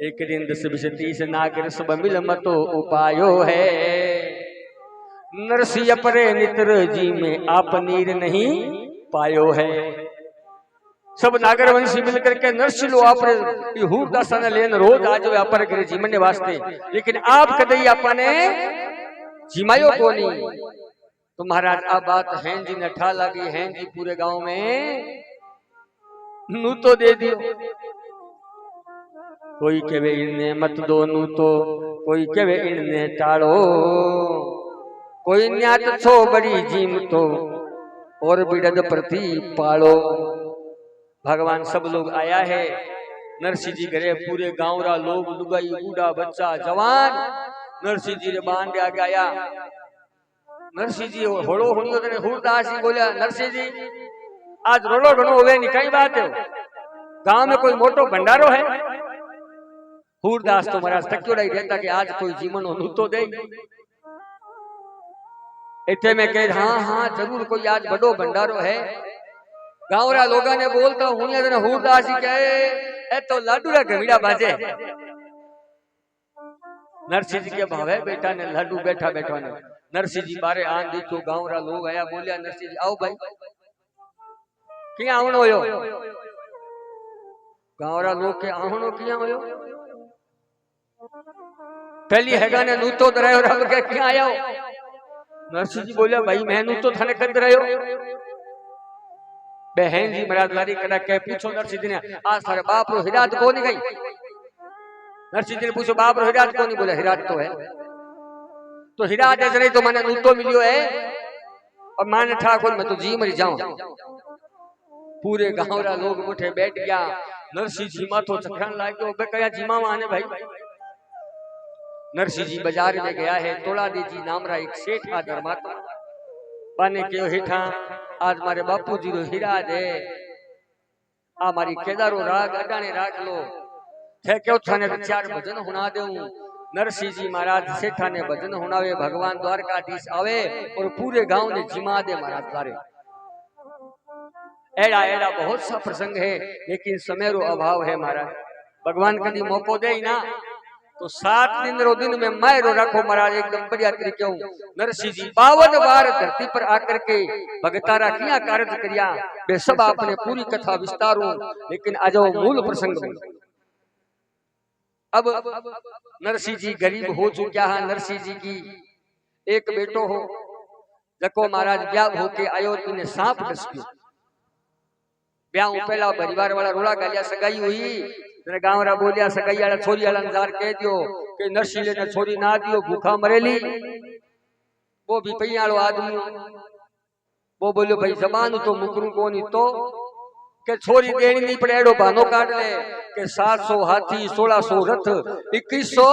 एक दिन 10-20 नागर सब मिल मतो उपायो है नरसिंह परे नित्र जी में आप नीर नहीं पायो है। सब नागरवंशी मिलकर के नरसी लो आपरे हूरदासा ने लेन रोज आज व्यापार करे जीवन वास्ते, लेकिन आप कदई आपने जिमायो कोनी। तो महाराज आ बात हैं जी ने ठा लगी हैं जी पूरे गांव में नू तो दे दियो। कोई कहे इन्हें मत दो नू तो, कोई कहे इन्हें टाड़ो, कोई न्यात छो बड़ी जीम तो और बिड़द प्रति पालो। भगवान सब लोग आया है नरसिंह जी घरे, पूरे गांव रा लोग लुगाई बूढ़ा बच्चा जवान नरसिंह जी रे बांध आ गया। नरसिंह जी होड़ो हुनियो तने हूरदास जी बोलिया नरसिंह जी आज रोड़ो घणो होवे नी कई बात है, गांव में कोई मोटो भंडारो है। हूरदास तो महाराज थक्योड़ा ही रहता कि आज कोई जीवन हो तो दे। इतने में कह हाँ हाँ जरूर कोई आज बड़ो भंडारो है। गांव रा लोगा ने बोलता हूं हूरदास जी कहे ए तो लाडू रा घमीड़ा बाजे। नरसिंह जी के भावे बेटा ने लाडू बैठा बैठा ने नरसिंह जी बारे आन देखो गांव रा लोग आया बोलिया नरसिंह जी आओ भाई किया आवणो हो। गांव रा लोग के आवणो किया हो। पहली हैगा ने नूतो दरायो रब के क्या आया हो। नरसिंह जी बोलिया भाई मैं नूतो थाने कद दरायो। बहन जी महाराज लारी करा के पूछो नरसिंह जी ने आ सारे बाप रो हिरात को नहीं गई। नरसिंह जी ने पूछो बाप रो हिरात को नहीं, बोले हिरात तो है। तो हिरात ऐसे नहीं तो मैंने नूतो मिलियो है और माने ठाकुर मैं तो जी मरी जाऊं। पूरे गांव रा लोग उठे बैठ गया। नरसिंह जी माथो चखरण लाग गयो बे कया जीमा माने भाई। नरसिंह जी बाजार में गया है। तोड़ादी जी नाम रा एक सेठ आ धर्मात्मा पाने के हेठा आज मारे बापू जी रो हीरा दे आ मारी केदारो राग अडाने राख लो थे क्यों थाने चार भजन हुना देऊं। नरसिंह जी महाराज सेठा ने भजन हुनावे, भगवान द्वारकाधीश आवे और पूरे गांव ने जिमा दे महाराज द्वारे। एड़ा एड़ा बहुत सा प्रसंग है लेकिन समय रो अभाव है महाराज। भगवान कभी मौको दे ना तो 7 दिन रो दिन में मायरो रखो महाराज एकदम बढ़िया तरीके हूं। नरसिंह जी 52 बार धरती पर आकर के भगतारा किया कार्य करिया वे सब आपने पूरी कथा विस्तारो। लेकिन आज मूल प्रसंग में अब नरसिंह जी गरीब हो चुका है। नरसिंह जी की एक बेटो हो जको महाराज ब्याह होके आयो तिने सांप डस गयो। ब्याह पहला परिवार वाला रोड़ा गालिया सगाई हुई गांव रा बोलिया सगाई वाला छोरी वाला नजार कह दियो कि नरसिंह ने छोरी ना दियो भूखा मरेली। वो भी पैयालो आदमी वो बोलियो भाई जबान तो मुकरू कोनी तो के छोरी देनी नहीं पड़े एडो बहानो काट ले के 700 हाथी 1600 रथ 2100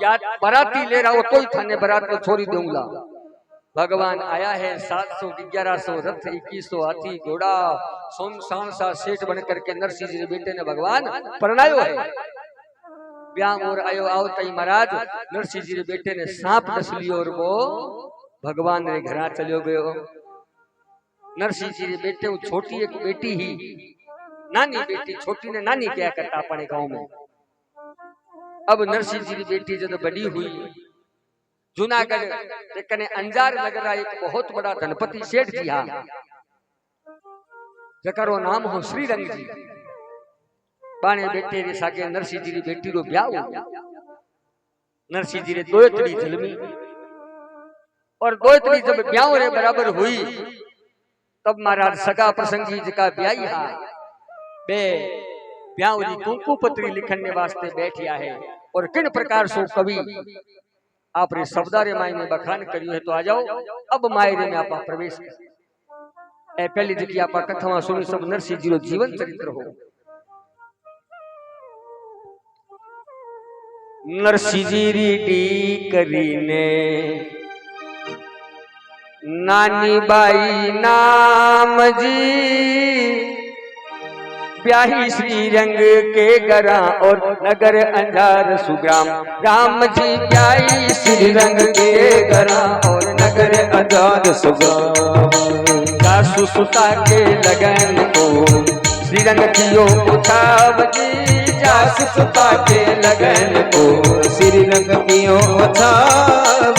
या बराती ले रहा हो तो ही थाने बरात को छोरी दूंगा। भगवान आया है 700 1100 रथ 2100 हाथी घोड़ा सोमसान सा सेठ बन करके नरसिंह जी बेटे ने भगवान परणायो है। ब्याह और आयो आओ तई महाराज नरसिंह जी बेटे ने सांप डस लियो और वो भगवान रे घरा चलियो गयो। नरसिंह जी बेटे वो छोटी एक बेटी ही नानी बेटी छोटी ने नानी क्या करता अपने गांव में। अब नरसिंह जी बेटी जब बड़ी हुई जूनागढ़ कने अंजार नगर एक बहुत बड़ा धनपति सेठ जी हा जकरो नाम हो श्री रंग जी। बाणे बेटे रे सागे नरसिंह जी बेटी रो ब्याह हो गया। नरसिंह जी रे दोयतड़ी जलमी और दोयतड़ी जब ब्याह रे बराबर हुई तब महाराज सगा प्रसंगी जका ब्याही हा बे ब्याहरी कुंकू पत्री लिखने वास्ते बैठिया है। और किन प्रकार सो कवि आपने शब्दारे मायने बखान करियो है। तो आ जाओ अब मायरे में आप प्रवेश कर। पहली जी की आप कथा सुनी सब नरसिंह जी रो जीवन चरित्र हो। नरसिंह जी री करीने नानी बाई नाम जी ब्याही श्री रंग के गरा और नगर अंजार सुग्राम। राम जी ब्याही श्री रंग के गरा और नगर अंजार सुग्राम। सासु सुता के लगन को श्रीरंग कियो उठाव जी
जास सुता के लगन को श्रीरंग कियो छाव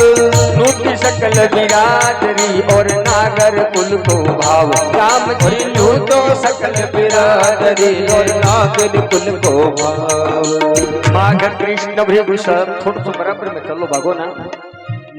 नूती सकल बिरादरी और नागर कुल को भाव राम जी
तू तो सकल बिरादरी और नागर कुल को भाव
माघ कृष्ण भृगु सब थोड़ा सा बराबर में चलो भागो ना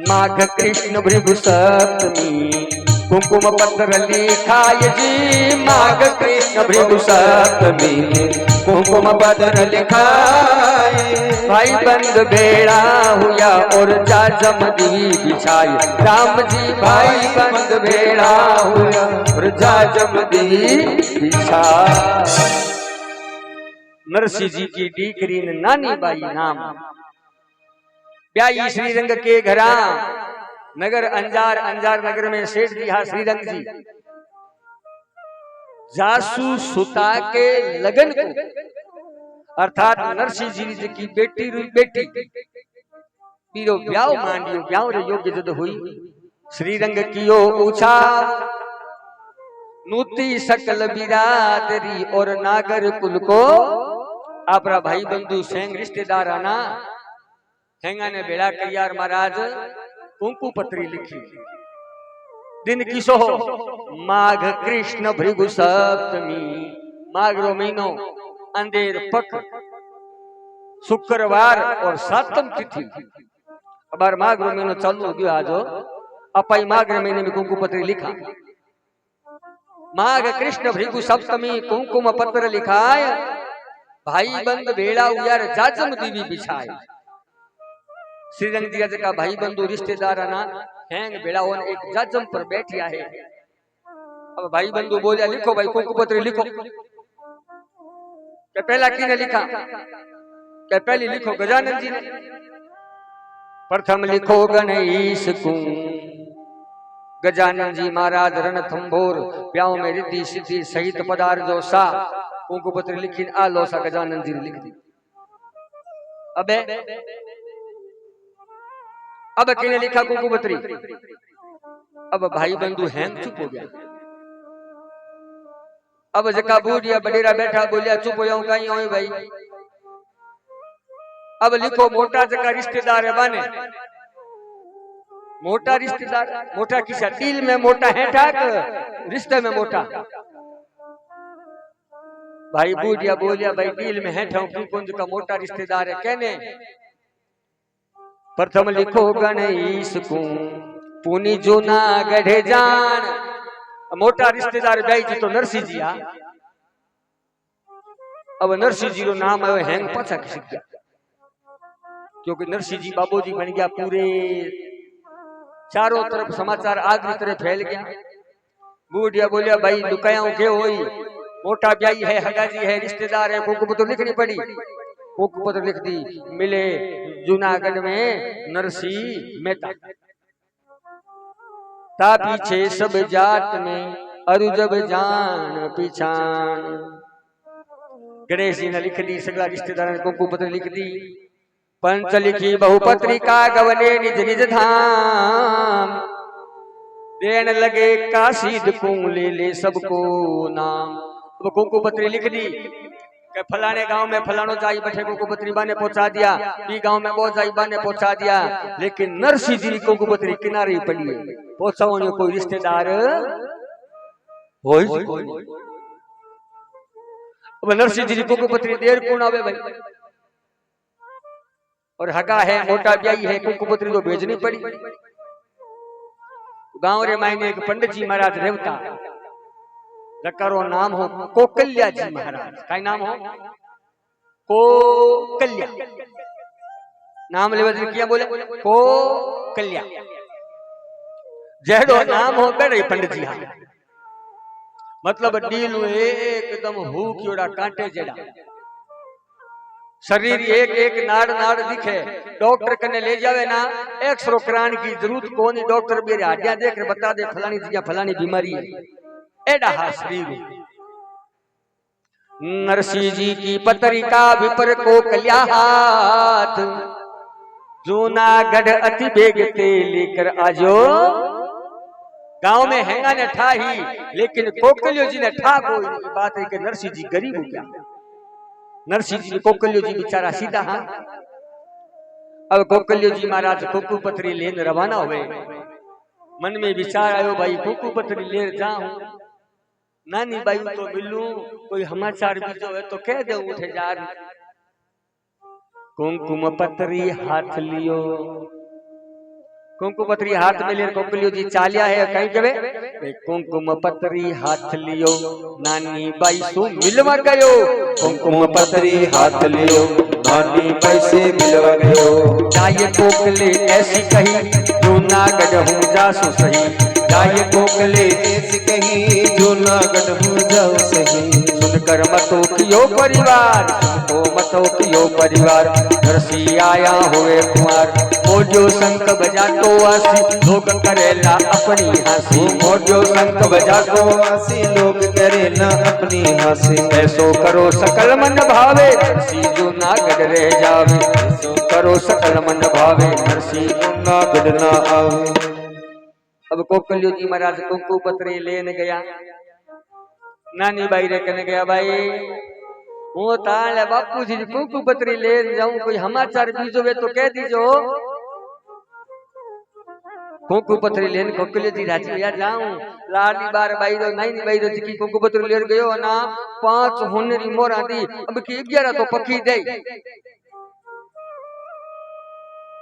माघ कृष्ण भृगु सप्तमी कुंकुम पत्र लिखाय जी माघ कृष्ण भृगु सप्तमी
कुंकुम पत्र लिखाए
भाई बंद बेड़ा हुआ और जाजम दी बिछाई राम जी भाई बंद बेड़ा हुआ और जाजम दी बिछाई नरसिंह जी की डीकरी ने नानी बाई नाम ब्याई श्रीरंग के घरा नगर अंजार अंजार नगर में सेठ जी हा श्रीरंग जी जासू सुता के लगन को अर्थात नरसिंह जी की बेटी रुई बेटी पीरो ब्याव मांडियो ब्याव रे योग्य जद हुई श्रीरंग कियो ऊंचा नूती सकल बिरादरी और नागर कुल को आपरा भाई बंधु सेंग रिश्तेदार आना हेंगा ने बेड़ा करियार महाराज कुंकु पत्री लिखी दिन किसो माघ कृष्ण भृगु सप्तमी माघ रो महीनो अंधेर पक शुक्रवार और सातम तिथि अबार माघ रो महीनो चालू हो गयो आजो अपाई माघ रे महीने में कुंकु पत्री लिखा माघ कृष्ण भृगु सप्तमी कुंकुम पत्र लिखाय भाई बंद बेड़ा उयार जाजम दीवी बिछाए श्रीरंग जी का भाई बंधु रिश्तेदार आना हैंग बेड़ावन एक जाजम पर बैठिया है अब भाई बंधु बोलिया लिखो भाई कुंकु पत्र लिखो क्या पहला किने लिखा क्या पहली लिखो गजानन जी ने प्रथम लिखो गणेश कुं गजानन जी महाराज रणथंभोर ब्याह में रिद्धि सिद्धि सहित पदार्थ जो सा कुंकु पत्र लिखी आ लो सा गजानन जी लिख दी अबे अब किने लिखा कुंकु पत्री अब भाई बंधु हैंग चुप हो गया अब जका बूढ़िया बडेरा बैठा बोलिया चुप हो जाऊं कहीं हो भाई अब लिखो मोटा जका रिश्तेदार है बाने मोटा रिश्तेदार मोटा किसा दिल में मोटा है ठाक रिश्ते में मोटा भाई बूढ़िया बोलिया भाई दिल में है ठाक की कुंज का मोटा रिश्तेदार है कहने प्रथम लिखो गणेश को पुनी जूना गढ़े जान मोटा रिश्तेदार ब्याई जी तो नरसिंह जी आ अब नरसिंह जी रो नाम आयो हैंग पाछा खिसक गया क्योंकि नरसिंह जी बाबू जी बन गया पूरे चारों तरफ समाचार आग की तरह फैल गया बूढ़िया बोलिया भाई लुकाया के होई मोटा ब्याई है हगा जी है रिश्तेदार है कुंकु तो लिखनी पड़ी कुंकु पत्र लिख दी मिले जूनागढ़ में नरसिंह मेहता ता पीछे सब जात में अरु जब जान पिछान गणेश जी ने लिख दी सगला रिश्तेदार ने कुंकु पत्र लिख दी पंच लिखी बहुपत्रिका गवने निज निज धाम देन लगे काशीद को ले सबको नाम तो कुंकु पत्री लिख दी कि फलाने गांव में फलानो जाई बैठे कुंकु पत्री बाने पहुंचा दिया ई गांव में वो जाई बाने पहुंचा दिया लेकिन नरसिंह जी कुंकु पत्री किनारे पड़ी है पहुंचाओ कोई रिश्तेदार होई अब नरसिंह जी कुंकु पत्री देर कौन आवे भाई और हगा है मोटा ब्याई है कुंकु पत्री तो भेजनी पड़ी गांव रे मायने एक पंडित जी महाराज रेवता जकरो नाम हो कोकल्या जी महाराज का नाम हो कोकल्या नाम लेवे किया बोले कोकल्या जेड़ो नाम हो करे पंडित जी हाँ मतलब डील एकदम हु क्योड़ा कांटे जेड़ा शरीर एक एक नाड़ नाड़ दिखे डॉक्टर कने ले जावे ना एक्सरो कराने की जरूरत कोनी डॉक्टर मेरे हड्डियां देख कर बता दे फलानी चीज फलानी बीमारी है एडा हा शरीर नरसिंह जी की पत्रिका विपर को कल्या हाथ जूनागढ़ अति बेग ते लेकर आजो गांव में हैंगा ने ठा ही, लेकिन कोकलियो जी ने ठा कोई नहीं। बात है कि नरसिंह जी गरीब हो गया। नरसिंह जी कोकलियो जी बेचारा सीधा हाँ। अब कोकलियो जी महाराज कुकू पत्री लेन रवाना हुए। मन में विचार आयो भाई कुकू पत्री ले जाऊं, नानी बाई तो मिलूं, कोई समाचार बीजो है तो कह दे उठे जार। कुमकुम पत्री हाथ लियो, कुमकुम पत्री हाथ में ले कोकलियो जी चालिया है कहीं के वे कुमकुम पत्री हाथ लियो, नानी बाई सु मिलवा गयो।
कुमकुम पत्री हाथ लियो, नानी बाई से मिलवा गयो।
जाए कोकले ऐसी कही, जूनागढ़ हूँ जासु सही।
जाए कोकले ऐसी कही, जूनागढ़ हूँ जाओ सही।
सुनकर मतो कियो परिवार, सुनको मतो कियो परिवार। नरसिंह आया हुए कुंवर, मोजो शंख बजा तो आसी, लोग करेला अपनी हंसी।
मोजो शंख बजा तो आसी, लोग करेला अपनी हंसी।
ऐसो करो सकल मन भावे, नरसिंह जूनागढ़ रह जावे। ऐसो करो सकल मन भावे, नरसिंह
जूनागढ़ ना आवे।
अब कोकलियो जी महाराज कुमकुम पत्री लेने गया। नानी बाई रे कहने गया भाई हूँ ताले बापू जी कुमकुम पत्री ले जाऊं, कोई समाचार बीजो वे तो कह दीजो। कुमकुम पत्री लेन कोकलियो जी राजी या जाऊं। लाडी बार बाई रो नानी बाई रो जी कुमकुम पत्री लेर गयो ना, 5 हुनरी मोरा दी, अब की 11 तो पकी दे।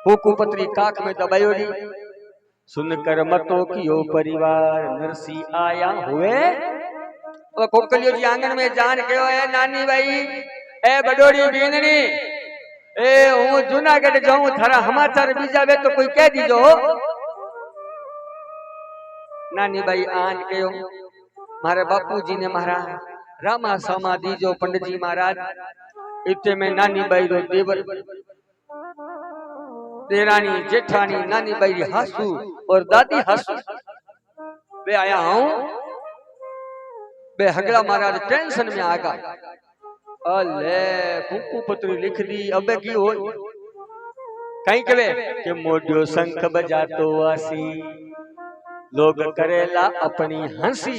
कुमकुम पत्री काख में दबायो दी। सुनकर मतो कियो परिवार, नरसिंह आया हुए। और कोकलियो जी आंगन में जान कहो है नानी भाई ए बडोड़ी बीननी, ए हूँ जूनागढ़ जाऊं, थारा समाचार बीजा वे तो कोई कह दीजो। नानी भाई आन कहो मारे बापू जी ने मारा रामा सामा दीजो पंडित जी महाराज। इतने में नानी भाई रो देवर देरानी जेठानी नानी बाई हासू और दादी हासू वे आया हूं। वे हगड़ा महाराज टेंशन में आ गया। अले कुमकुम पत्री लिख दी, अब की हो कहीं कहे कि मोडियो शंख बजा तो आसी, लोग करेला अपनी हंसी।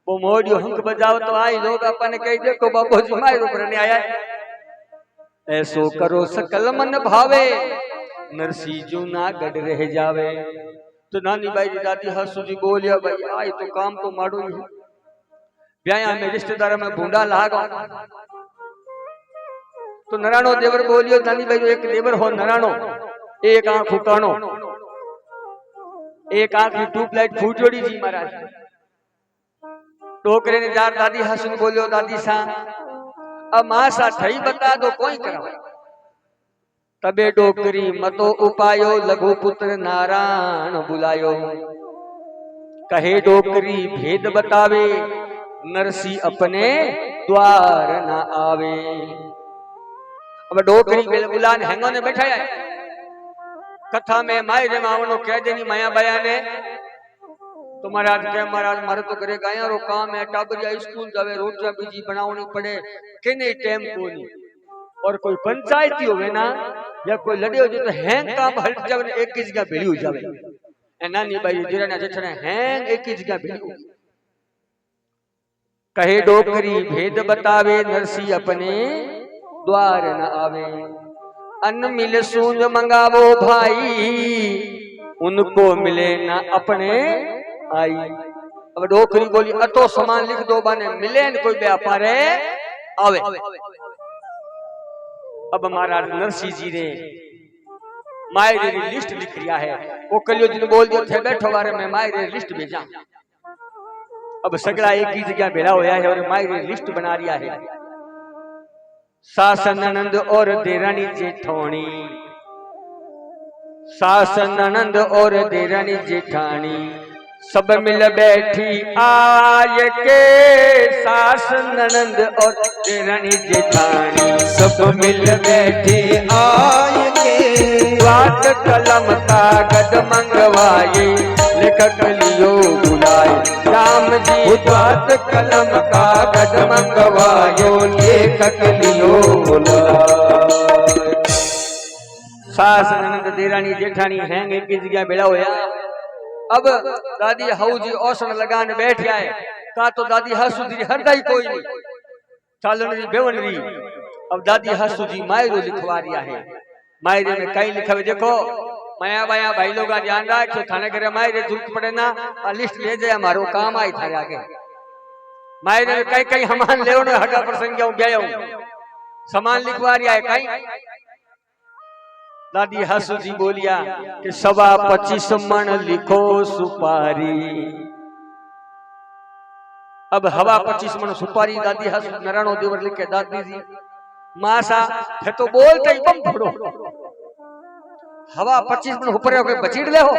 वो मोडियो शंख बजाओ तो आई, लोग अपन कह देखो बाबू जी माय ऊपर नहीं आया। ऐसो करो सकल मन भावे, नरसिंह जूनागढ़ रह जावे। तो नानी बाई जी दादी हसू जी बोलिया भाई आई तो काम तो माड़ो ही। ब्याया में रिश्तेदार में बूंदा लागा तो नराणो देवर बोलियो नानी बाई एक देवर हो नराणो, एक आंख फुकानो, एक आंख की ट्यूबलाइट फूट जोड़ी जी महाराज। टोकरे ने जार दादी हसू बोलियो दादी सा अब मां सा थई बता दो कोई करा। तबे डोकरी मतो उपायो, लघु पुत्र नारायण बुलायो। कहे डोकरी भेद बतावे, नरसिंह अपने द्वार न आवे। अब डोकरी बुलान हैंगो ने बैठा है। कथा में माई रे मावनो कह देनी माया बया ने तो महाराज के महाराज मारे तो करे गाया रो काम है, टाबरिया स्कूल जावे, रोटियां बीजी बनावनी पड़े, किने टाइम को नहीं। और कोई पंचायती होवे ना या कोई लड़े हो तो हैंग काम हट जावे, एक ही जगह भेड़ी हो जावे। ए नानी बाई जीराना जेठना हैंग एक ही जगह भेड़ी हो। कहे डोकरी भेद बतावे, नरसिंह अपने द्वार न आवे। अन्न मिल सूंद मंगावो भाई, उनको मिले ना अपने आई। अब डोकरी बोली अतो सामान लिख दो बाने मिले न कोई व्यापार आवे। अब महाराज नरसिंह जी ने मायरे की लिस्ट लिख लिया है। वो कलियो जी ने बोल दिया थे बैठो बारे में मायरे लिस्ट भेजा। अब सगड़ा एक ही जगह भेड़ा होया है और मायरे लिस्ट बना लिया है। सास ननंद और देरानी जेठानी, सास ननंद और देरानी जेठानी सब मिल बैठी आय के। सास ननंद और देरानी जेठानी
सब मिल बैठी आय के।
बात कलम कागज मंगवाए, लेखक लियो बुलाए राम जी।
बात कलम कागज मंगवायो, लेखक लियो बुलाए।
सास ननंद देरानी जेठानी हैंग एक जगह बेड़ा होया। अब दादी हाउ जी औसण लगाने बैठ आए का तो दादी हसू जी हरदाई कोई नहीं चालन जी बेवन री अब दादी हसू जी मायरो लिखवारिया है मायरे में कई लिखा हुआ देखो माया बाया भाई लोग ध्यान रखो थाने करे मायरे जरूरत पड़े ना लिस्ट ले जाए हमारो काम आई थारे आगे मायरे में कई कई हमान ले हगा प्रसंग गया सामान लिखवारिया है कई दादी हसू जी बोलिया कि 25 मन लिखो सुपारी अब हवा 25 मन सुपारी दादी हसू नारायणो देवर लिखे दादी जी मासा है तो बोलते ही बम फोड़ो हवा 25 मन ऊपर हो बचीड़ ले हो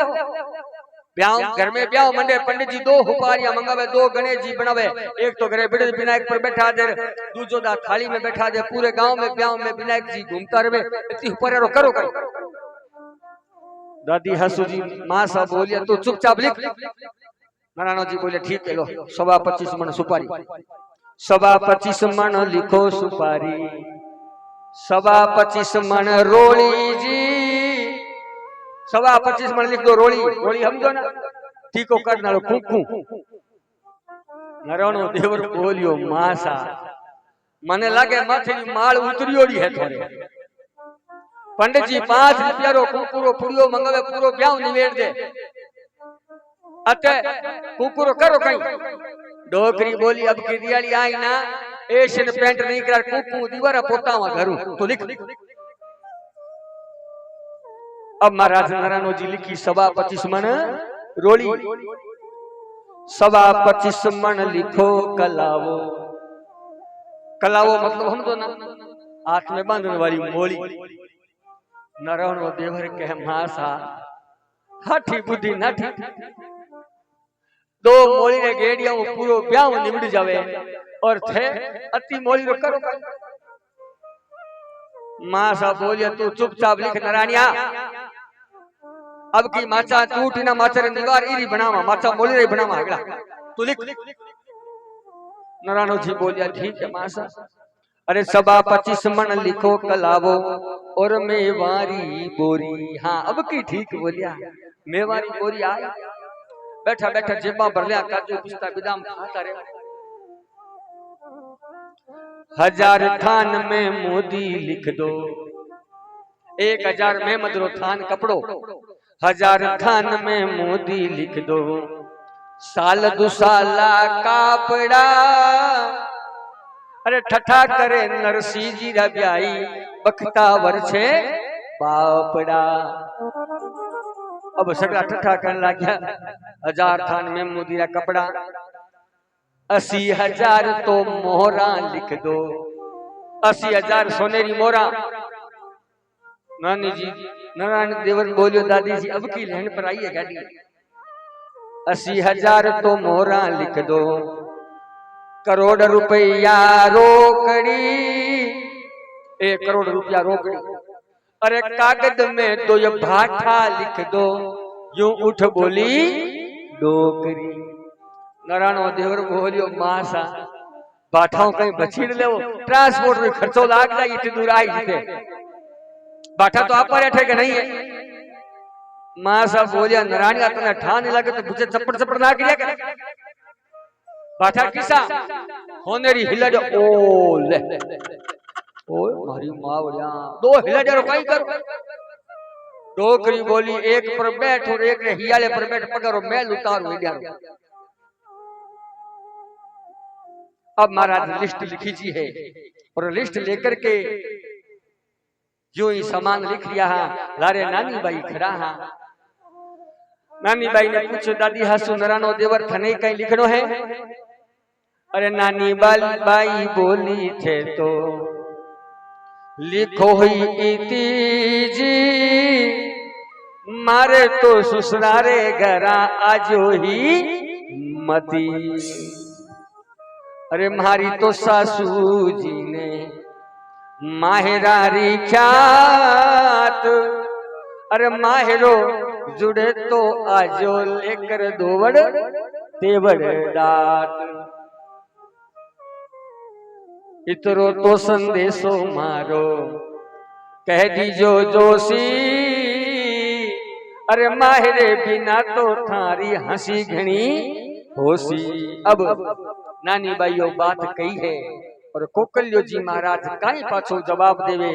ब्याह घर में ब्याह मंडे पंडित जी 2 हुपारियां मंगावे 2 गणेश जी बनावे एक तो घरे बिड़े विनायक पर बैठा दे दूसरो दा थाली में बैठा दे पूरे गांव में ब्याह में विनायक जी घूमता रहे इतनी हुपारियां करो करो दादी हसू जी मां सा बोलिया तू चुपचाप लिख नारायण जी बोले ठीक है लो 25 मन सुपारी 25 मन लिखो सुपारी 25 मन रोली जी 25 मन लिख दो रोली रोली समझो ना ठीको कर नालो कुकू नारायणो देवर बोलियो मासा मने लागे माथे माल उतरियोड़ी है थोड़े पंडित जी 5 रुपया रो कुकुरो पुड़ियो मंगावे पूरो ब्याह निवेड़ दे अते कुकुरो करो कहीं डोकरी बोली अब की दियाली आई ना एशियन पेंट नहीं करा कुकू दीवारा पोता हुआ घरू तो लिख अब महाराज नारायण जी लिखी 25 मन रोली 25 मन लिखो कलावो कलावो मतलब हम तो ना हाथ में बांधने वाली मोली नारायण देवर के मासा हाथी बुद्धि नाठी 2 मोली ने गेड़िया पूरो ब्याह निमड़ जावे और थे अति मोली रो करो मां सा बोलिया तू चुपचाप लिख नारायणिया अब की माचा टूट ना माचर दीवार इरी बनावा माचा मोली रे बनावा अगला तू लिख नारायण जी बोलिया ठीक है मां सा अरे 25 मन लिखो कलावो और मेवारी बोरी हाँ अब की ठीक बोलिया मेवारी बोरी आई बैठा बैठा जेबा भर लिया काजू पिस्ता बादाम खाता रहे 1000 थान में मोदी लिख दो 1000 में मदरो थान कपड़ो 1000 थान में मोदी लिख दो साल दुसाला कापड़ा अरे ठठा करे नरसी जी रब्याई बखता वर्षे बापड़ा अब सगला ठठा करने लग गया 1000 थान में मोदी रा कपड़ा 80,000 तो मोहरा लिख दो 80,000 सोनेरी मोहरा नानी जी नारायण देवर बोलियो दादी जी अब की लेन पर आई है गाड़ी 80,000 तो मोहरा लिख दो करोड़ रुपया रोकड़ी 1 करोड़ रुपया रोकड़ी अरे कागज में तो ये भाठा लिख दो यूं उठ बोली डोकरी नारायण देवर बोलियो मासा भाठाओं कहीं बचीड़ ले ट्रांसपोर्ट में खर्चो लाग जाए इतनी दूर आई थे बाठा तो आप बैठे के नहीं है मां साहब बोलिया नारायण तने ठान लगे तो मुझे चप्पड़ चप्पड़ ना किया कर बाठा किसा होनेरी हिलज ओ ले ओ मारी मावड़िया 2 हिलज रो कई करो डोकरी बोली एक पर बैठ और एक ने हियाले पर बैठ पकड़ो मैल उतारो इंडिया अब महाराज लिस्ट लिखी जी है और लिस्ट लेकर के जो ही सामान लिख लिया है लारे नानी बाई खड़ा है नानी बाई ने पूछो दादी हसु नारायण देवर थने कहीं लिखनो है अरे नानी बाई बोली थे तो लिखो ही इति जी मारे तो ससुरारे घरा आजो ही मती अरे मारी तो सासू जी ने माहिरारी ख्यात अरे माहिरो जुड़े तो आजो लेकर दोवड़ तेवड़ डाट इतरो तो संदेशो मारो कह दीजो जोशी अरे माहिरे बिना तो थारी हंसी घनी होसी। अब नानी बाईओ बात कही है और कोकलियो जी महाराज काई पाछो जवाब देवे,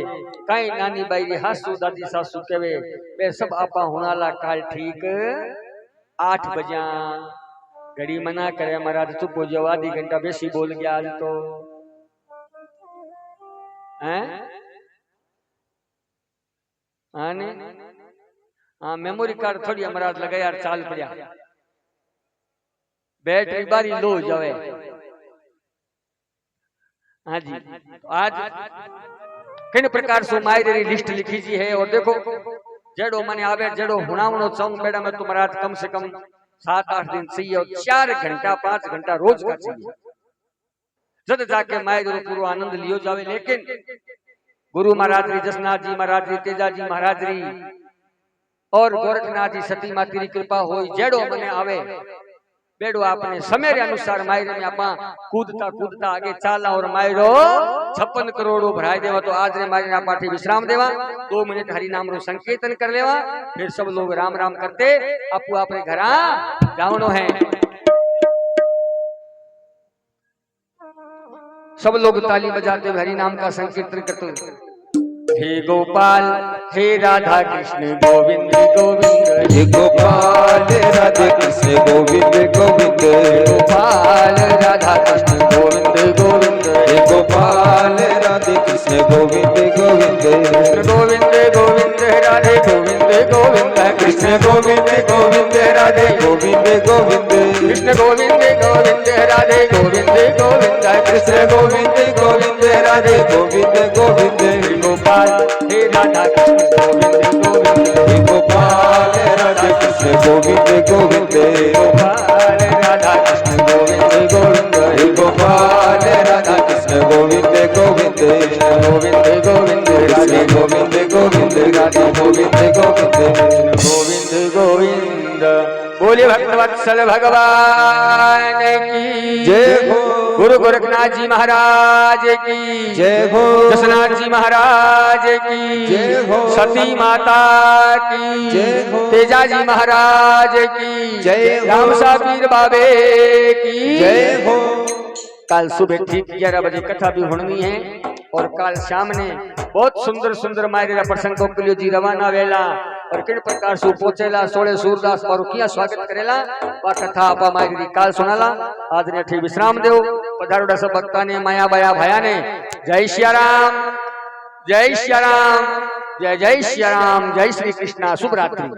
काई नानी बाई री हासू दादी सासू केवे, वे सब आपा हुनाला काल ठीक 8 बजा। घड़ी मना करे महाराज चुप हो जाओ, आधी घंटा बेसी बोल गया आज तो हैं। हाँ मेमोरी कार्ड थोड़ी महाराज लगा यार, चाल पड़ा बैटरी बारी लो जावे। हाँ जी, तो आज किन प्रकार से मायरी लिस्ट लिखी जी है। और देखो जड़ो मने आवे जड़ो हुणावणो चाहूं बेड़ा में तो महाराज कम से कम 7-8 दिन चाहिए और 4 घंटा 5 घंटा रोज का चाहिए, जब जाके मायरी पूरा आनंद लियो जावे। लेकिन गुरु महाराज री, जसनाथ जी महाराज री, तेजा जी महाराज री और गोरखनाथ जी सती माती री कृपा हो, जेड़ो मने आवे बेड़ो आपने समय रे अनुसार मायरे में आपा कूदता कूदता आगे चाला और मायरो 56 करोड़ों भराई देवा। तो आज रे मायरे ना पाठी विश्राम देवा, 2 मिनट हरि नाम रो संकीर्तन कर लेवा, फिर सब लोग राम राम करते आपू अपने घरा जावनो है। सब लोग ताली बजाते हरि नाम का संकीर्तन करते। हे गोपाल हे राधा कृष्ण गोविंद गोविंद,
हे गोपाल राधे कृष्ण गोविंद गोविंद,
गोपाल राधा कृष्ण गोविंद गोविंद,
हे गोपाल राधे कृष्ण गोविंद गोविंद,
गोविंद गोविंद राधे गोविंद गोविंद,
कृष्ण गोविंद गोविंद राधे गोविंद गोविंद,
कृष्ण गोविंद गोविंद राधे गोविंद गोविंद,
कृष्ण गोविंद गोविंद राधे गोविंद गोविंद,
गोपाल हे राधा कृष्ण गोविंद गोविंद,
हे गोपाल राधे कृष्ण गोविंद गोविंद,
गोपाल राधा कृष्ण गोविंद गोविंद,
हे गोपाल राधा कृष्ण गोविंद गोविंद,
गोविंद गोविंद राधे
गोविंद गोविंद राधे गोविंद गोविंद,
गोविंद गोविंद। बोले भक्तवत्सल भगवान की
जय हो।
गुरु गोरखनाथ जी महाराज की
जय हो।
जसनाथ जी महाराज की
जय हो।
सती माता की
जय हो।
तेजा जी महाराज की
जय हो।
राम साबीर बाबे की
जय हो।
कल सुबह ठीक 11 बजे कथा भी होनी है और कल शाम ने बहुत सुंदर सुंदर मायरे प्रसंग कोकलियो जी रवाना वेला और किन प्रकार से पहुंचेला सोले सूरदास और किया स्वागत करेला वा कथा आपा मायरी काल सुनाला। आज ने ठीक विश्राम देव पधारोड़ा सब भक्ता ने माया बाया भाया ने जय श्री राम जय श्री राम जय जय श्री राम जय श्री कृष्णा शुभ रात्रि।